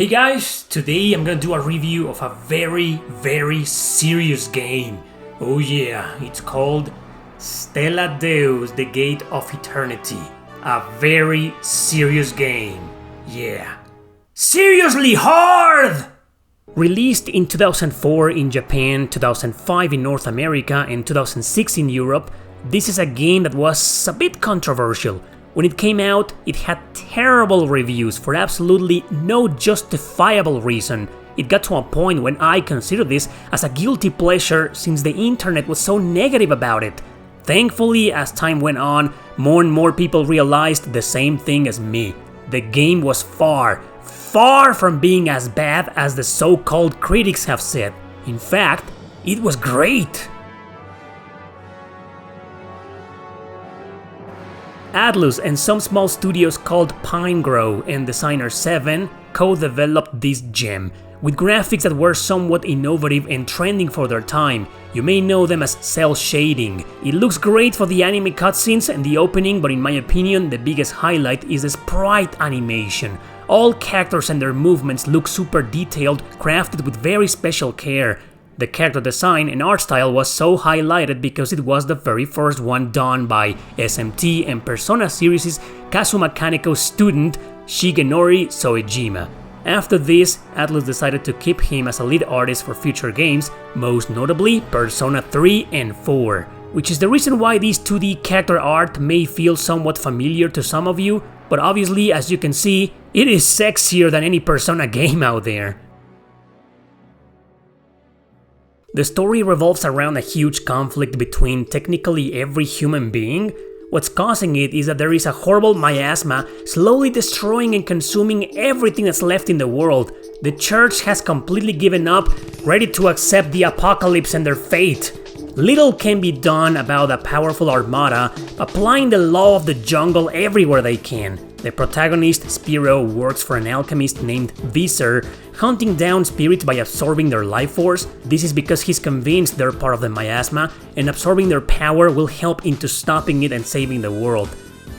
Hey guys, today I'm gonna do a review of a very serious game. Oh yeah, it's called Stella Deus, the Gate of Eternity. A very serious game. Yeah. Seriously hard! Released in 2004 in Japan, 2005 in North America and 2006 in Europe, this is a game that was a bit controversial. When it came out, it had terrible reviews for absolutely no justifiable reason. It got to a point when I considered this as a guilty pleasure since the internet was so negative about it. Thankfully, as time went on, more and more people realized the same thing as me. The game was far from being as bad as the so-called critics have said. In fact, it was great. Atlus and some small studios called Pinegrow and Designer 7 co-developed this gem, with graphics that were somewhat innovative and trending for their time. You may know them as cel-shading. It looks great for the anime cutscenes and the opening, but in my opinion the biggest highlight is the sprite animation. All characters and their movements look super detailed, crafted with very special care. The character design and art style was so highlighted because it was the very first one done by SMT and Persona series' Kazuma Kaneko's student Shigenori Soejima. After this, Atlus decided to keep him as a lead artist for future games, most notably Persona 3 and 4, which is the reason why this 2D character art may feel somewhat familiar to some of you, but obviously, as you can see, it is sexier than any Persona game out there. The story revolves around a huge conflict between technically every human being. What's causing it is that there is a horrible miasma slowly destroying and consuming everything that's left in the world. The church has completely given up, ready to accept the apocalypse and their fate. Little can be done about a powerful armada applying the law of the jungle everywhere they can. The protagonist, Spiro, works for an alchemist named Visser, hunting down spirits by absorbing their life force. This is because he's convinced they're part of the miasma, and absorbing their power will help into stopping it and saving the world.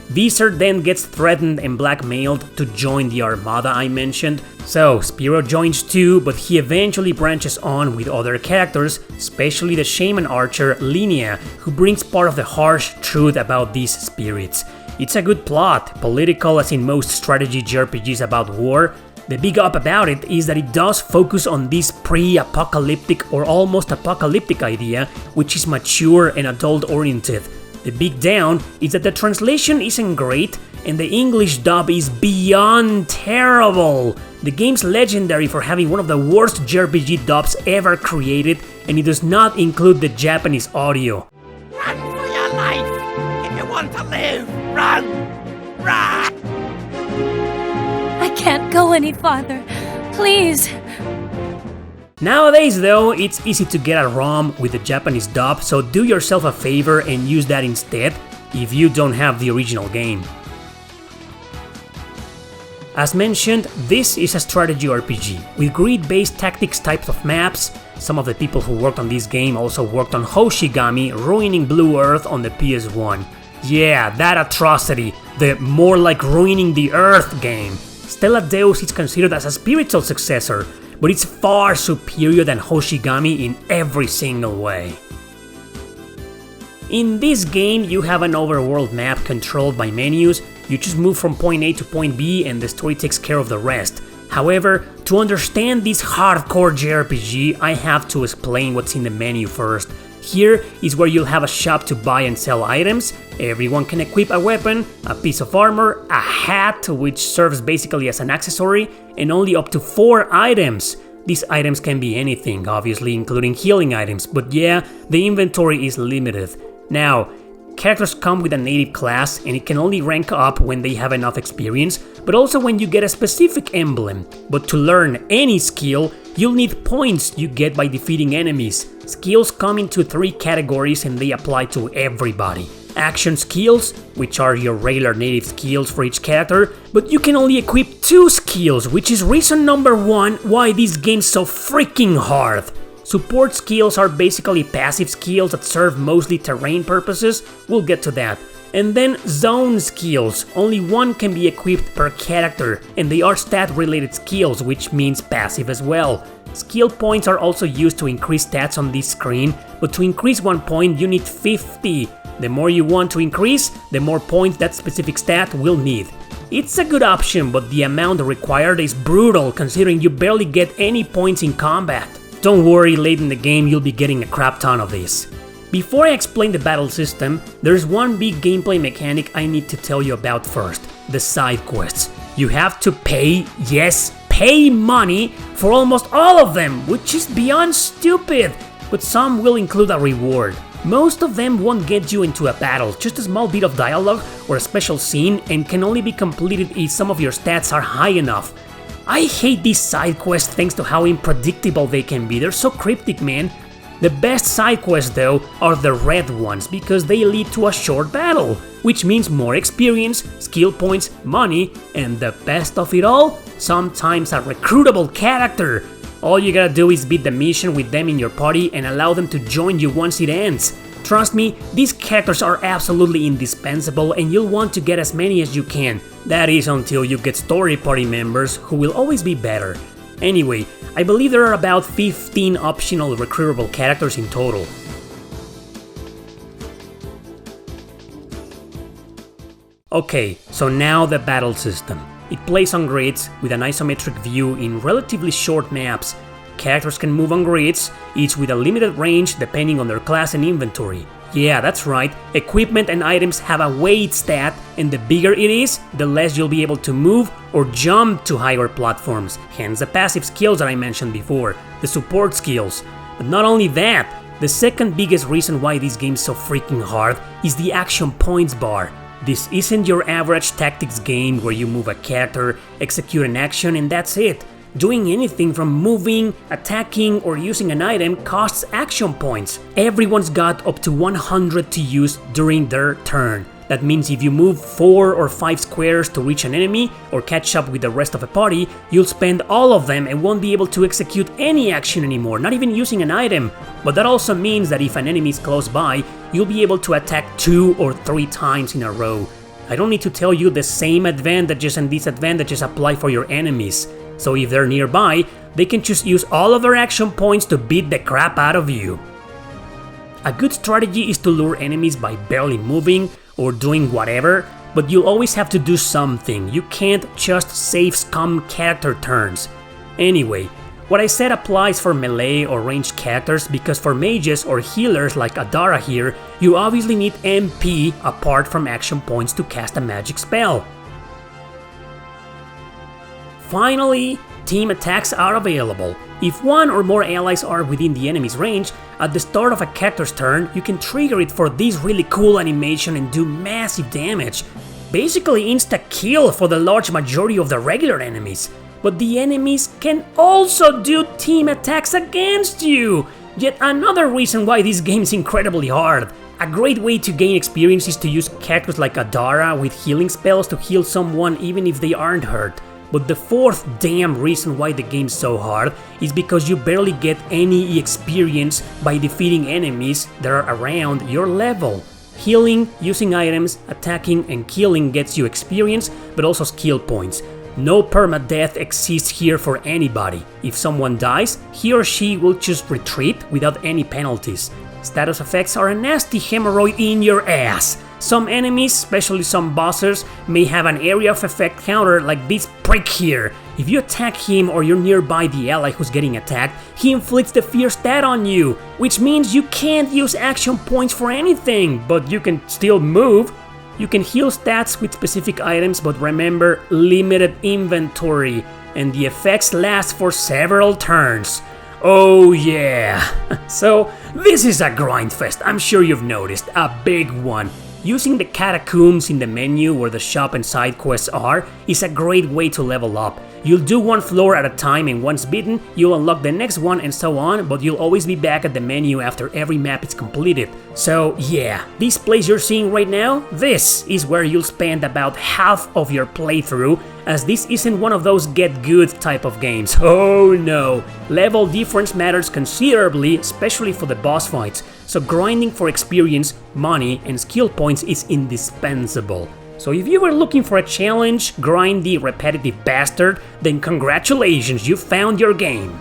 Visser then gets threatened and blackmailed to join the armada I mentioned, so Spiro joins too, but he eventually branches on with other characters, especially the shaman archer Linnea, who brings part of the harsh truth about these spirits. It's a good plot, political as in most strategy JRPGs about war. The big up about it is that it does focus on this pre-apocalyptic or almost apocalyptic idea, which is mature and adult-oriented. The big down is that the translation isn't great and the English dub is beyond terrible. The game's legendary for having one of the worst JRPG dubs ever created, and it does not include the Japanese audio. Run for your life! If you want to live, run! Run! I can't go any farther. Please. Nowadays though, it's easy to get a ROM with the Japanese dub, so do yourself a favor and use that instead if you don't have the original game. As mentioned, this is a strategy RPG with grid-based tactics types of maps. Some of the people who worked on this game also worked on Hoshigami, Ruining Blue Earth on the PS1. Yeah, that atrocity, the more like Ruining the Earth game. Stella Deus is considered as a spiritual successor, but it's far superior than Hoshigami in every single way. In this game, you have an overworld map controlled by menus. You just move from point A to point B and the story takes care of the rest. However, to understand this hardcore JRPG, I have to explain what's in the menu first. Here is where you'll have a shop to buy and sell items. Everyone can equip a weapon, a piece of armor, a hat, which serves basically as an accessory, and only up to 4 items. These items can be anything, obviously including healing items, but yeah, the inventory is limited. Now, characters come with a native class and it can only rank up when they have enough experience, but also when you get a specific emblem. But to learn any skill, you'll need points you get by defeating enemies. Skills come into 3 categories and they apply to everybody. Action skills, which are your regular native skills for each character, but you can only equip 2 skills, which is reason number 1 why this game's so freaking hard. Support skills are basically passive skills that serve mostly terrain purposes, we'll get to that. And then zone skills. Only one can be equipped per character, and they are stat-related skills, which means passive as well. Skill points are also used to increase stats on this screen, but to increase 1 point you need 50. The more you want to increase, the more points that specific stat will need. It's a good option, but the amount required is brutal considering you barely get any points in combat. Don't worry, late in the game you'll be getting a crap ton of this. Before I explain the battle system, there's one big gameplay mechanic I need to tell you about first, the side quests. You have to pay, yes, pay money for almost all of them, which is beyond stupid, but some will include a reward. Most of them won't get you into a battle, just a small bit of dialogue or a special scene, and can only be completed if some of your stats are high enough. I hate these side quests thanks to how unpredictable they can be, they're so cryptic, man. The best side quests though are the red ones because they lead to a short battle, which means more experience, skill points, money, and the best of it all, sometimes a recruitable character. All you gotta do is beat the mission with them in your party and allow them to join you once it ends. Trust me, these characters are absolutely indispensable and you'll want to get as many as you can. That is until you get story party members who will always be better. Anyway, I believe there are about 15 optional recruitable characters in total. Okay, so now the battle system. It plays on grids with an isometric view in relatively short maps. Characters can move on grids, each with a limited range depending on their class and inventory. Yeah, that's right, equipment and items have a weight stat, and the bigger it is, the less you'll be able to move or jump to higher platforms, hence the passive skills that I mentioned before, the support skills. But not only that, the second biggest reason why this game's so freaking hard is the action points bar. This isn't your average tactics game where you move a character, execute an action, and that's it. Doing anything from moving, attacking, or using an item costs action points. Everyone's got up to 100 to use during their turn. That means if you move 4 or 5 squares to reach an enemy or catch up with the rest of a party, you'll spend all of them and won't be able to execute any action anymore, not even using an item. But that also means that if an enemy is close by, you'll be able to attack 2 or 3 times in a row. I don't need to tell you the same advantages and disadvantages apply for your enemies. So if they're nearby, they can just use all of their action points to beat the crap out of you. A good strategy is to lure enemies by barely moving or doing whatever, but you'll always have to do something. You can't just save scum character turns. Anyway, what I said applies for melee or ranged characters because for mages or healers like Adara here, you obviously need MP apart from action points to cast a magic spell. Finally, team attacks are available. If one or more allies are within the enemy's range, at the start of a character's turn, you can trigger it for this really cool animation and do massive damage. Basically insta-kill for the large majority of the regular enemies. But the enemies can also do team attacks against you! Yet another reason why this game is incredibly hard. A great way to gain experience is to use characters like Adara with healing spells to heal someone even if they aren't hurt. But the fourth damn reason why the game's so hard is because you barely get any experience by defeating enemies that are around your level. Healing, using items, attacking and killing gets you experience, but also skill points. No permadeath exists here for anybody. If someone dies, he or she will just retreat without any penalties. Status effects are a nasty hemorrhoid in your ass. Some enemies, especially some bosses, may have an area of effect counter like this prick here. If you attack him or you're nearby the ally who's getting attacked, he inflicts the fear stat on you, which means you can't use action points for anything, but you can still move. You can heal stats with specific items, but remember, limited inventory, and the effects last for several turns. Oh yeah! So, this is a grindfest, I'm sure you've noticed, a big one. Using the catacombs in the menu where the shop and side quests are is a great way to level up. You'll do one floor at a time, and once beaten, you'll unlock the next one and so on, but you'll always be back at the menu after every map is completed. So yeah, this place you're seeing right now, this is where you'll spend about half of your playthrough, as this isn't one of those get good type of games. Oh no! Level difference matters considerably, especially for the boss fights, so grinding for experience, money, and skill points is indispensable. So if you were looking for a challenge, grindy, repetitive bastard, then congratulations, you found your game.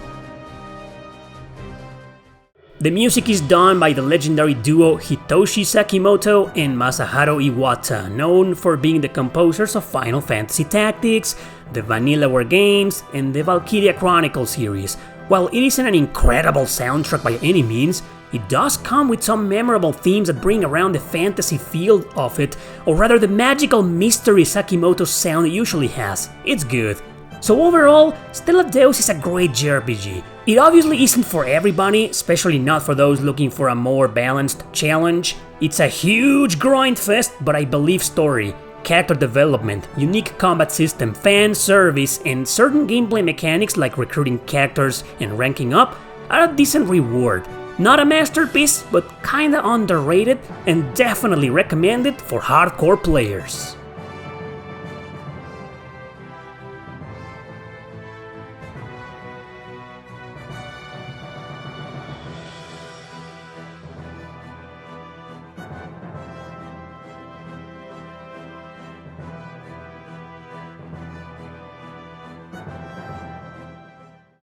The music is done by the legendary duo Hitoshi Sakimoto and Masaharu Iwata, known for being the composers of Final Fantasy Tactics, the Vanillaware games, and the Valkyria Chronicles series. While it isn't an incredible soundtrack by any means, it does come with some memorable themes that bring around the fantasy feel of it, or rather the magical mystery Sakimoto's sound usually has. It's good. So overall, Stella Deus is a great JRPG. It obviously isn't for everybody, especially not for those looking for a more balanced challenge. It's a huge grind fest, but I believe story, character development, unique combat system, fan service, and certain gameplay mechanics like recruiting characters and ranking up are a decent reward. Not a masterpiece, but kinda underrated and definitely recommended for hardcore players.